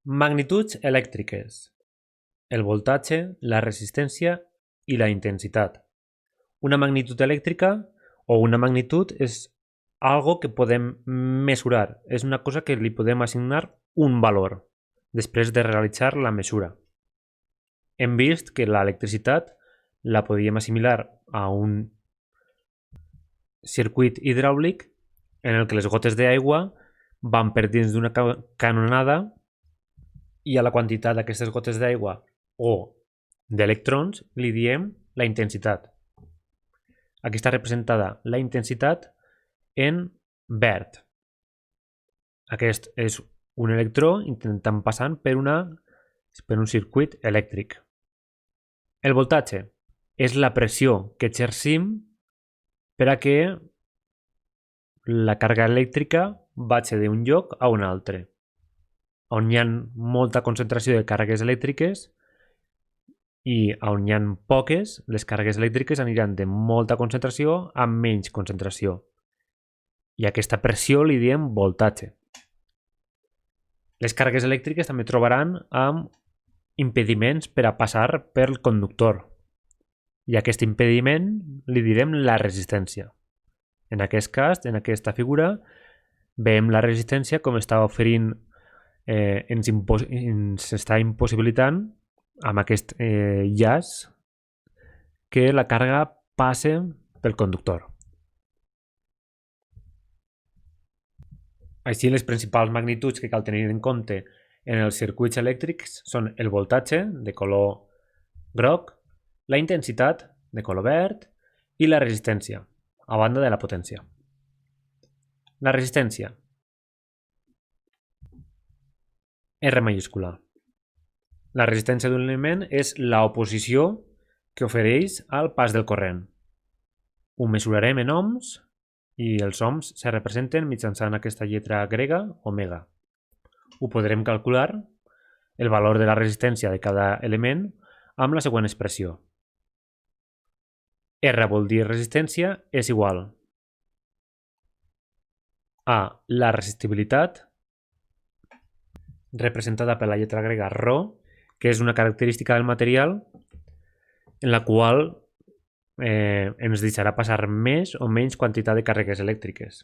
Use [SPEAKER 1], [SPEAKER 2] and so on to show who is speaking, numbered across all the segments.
[SPEAKER 1] Magnituds elèctriques: el voltatge, la resistència i la intensitat. Una magnitud elèctrica o una magnitud és algo que podem mesurar, és una cosa que li podem assignar un valor després de realitzar la mesura. Hem vist que l'electricitat la podíem assimilar a un circuit hidràulic en el que les gotes d'aigua van per dins d'una canonada i a la quantitat d'aquestes gotes d'aigua o d'electrons li diem la intensitat. Aquí està representada la intensitat en verd. Aquest és un electró intentant passar per un circuit elèctric. El voltatge és la pressió que exercim per a que la càrrega elèctrica vagi d'un lloc a un altre. On hi ha molta concentració de càrregues elèctriques i on hi ha poques, les càrregues elèctriques aniran de molta concentració a menys concentració. I a aquesta pressió li diem voltatge. Les càrregues elèctriques també trobaran amb impediments per a passar pel conductor. I a aquest impediment li direm la resistència. En aquest cas, en aquesta figura, veiem la resistència com està oferint, ens està impossibilitant amb aquest llaç que la càrrega passe pel conductor. Així, les principals magnituds que cal tenir en compte en els circuits elèctrics són el voltatge, de color groc, la intensitat, de color verd, i la resistència, a banda de la potència. La resistència. R majúscula. La resistència d'un element és l'oposició que ofereix al pas del corrent. Ho mesurarem en ohms i els ohms se representen mitjançant aquesta lletra grega, omega. Ho podrem calcular el valor de la resistència de cada element amb la següent expressió. R vol dir resistència, és igual a la resistibilitat, representada per la lletra grega ρ, que és una característica del material en la qual ens deixarà passar més o menys quantitat de càrregues elèctriques.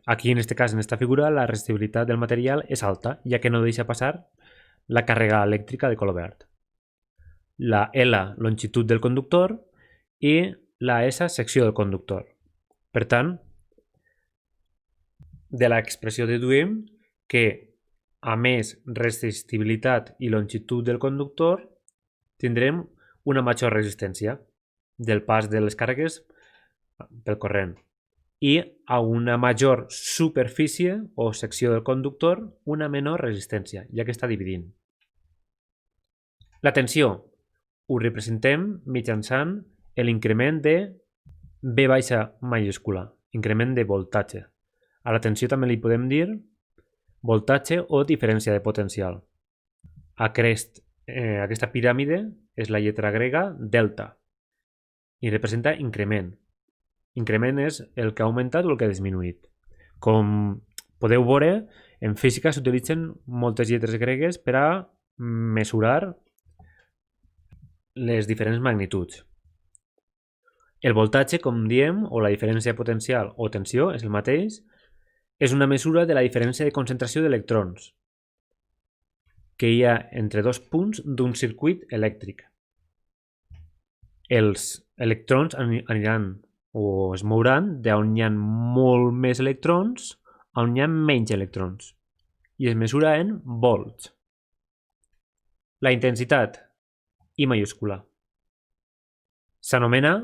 [SPEAKER 1] Aquí, en aquest cas, en aquesta figura, la resistibilitat del material és alta, ja que no deixa passar la càrrega elèctrica de color verd. La L, longitud del conductor, i la S, secció del conductor. Per tant, de l'expressió deduïm que a més resistibilitat i longitud del conductor tindrem una major resistència del pas de les càrregues pel corrent i a una major superfície o secció del conductor una menor resistència, ja que està dividint. La tensió ho representem mitjançant l'increment de V baixa majúscula, increment de voltatge. A la tensió també li podem dir voltatge o diferència de potencial. Aquesta piràmide és la lletra grega delta i representa increment. Increment és el que ha augmentat o el que ha disminuït. Com podeu veure, en física s'utilitzen moltes lletres gregues per a mesurar les diferents magnituds. El voltatge, com diem, o la diferència potencial o tensió, és el mateix, és una mesura de la diferència de concentració d'electrons que hi ha entre dos punts d'un circuit elèctric. Els electrons aniran o es mouran d'on hi ha molt més electrons a on hi ha menys electrons i es mesura en volts. La intensitat, I majúscula, s'anomena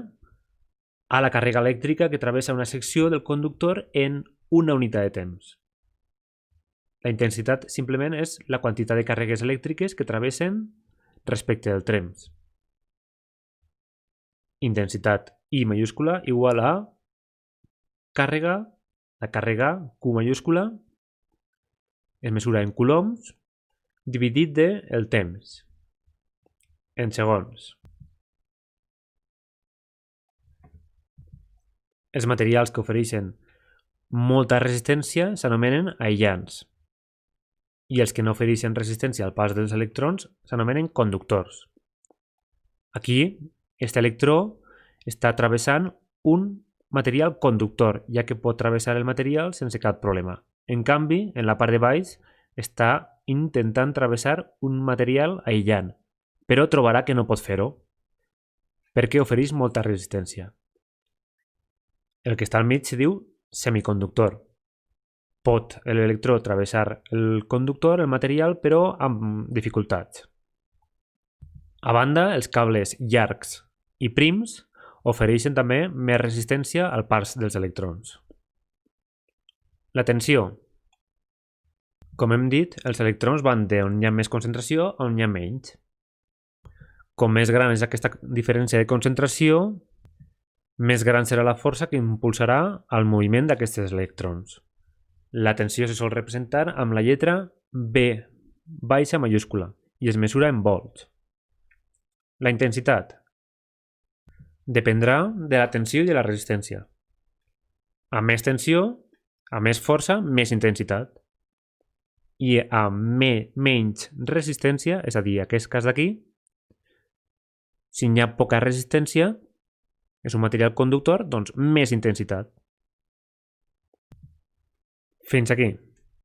[SPEAKER 1] a la càrrega elèctrica que travessa una secció del conductor en una unitat de temps. La intensitat simplement és la quantitat de càrregues elèctriques que travessen respecte del temps. Intensitat I majúscula igual a càrrega, la càrrega Q majúscula es mesura en coulombs dividit del temps, en segons. Els materials que ofereixen molta resistència s'anomenen aïllants i els que no ofereixen resistència al pas dels electrons s'anomenen conductors. Aquí, aquest electró està travessant un material conductor, ja que pot travessar el material sense cap problema. En canvi, en la part de baix està intentant travessar un material aïllant, però trobarà que no pot fer-ho, perquè ofereix molta resistència. El que està al mig se diu semiconductor. Pot l'electró travessar el conductor, el material, però amb dificultats. A banda, els cables llargs i prims ofereixen també més resistència al pas dels electrons. La tensió. Com hem dit, els electrons van d'on hi ha més concentració a on hi ha menys. Com més gran és aquesta diferència de concentració, més gran serà la força que impulsarà el moviment d'aquests electrons. La tensió se sol representar amb la lletra B baixa majúscula i es mesura en volts. La intensitat dependrà de la tensió i de la resistència. A més tensió, a més força, més intensitat. I a menys resistència, és a dir, aquest cas d'aquí, si hi ha poca resistència, és un material conductor, doncs més intensitat. Fins aquí.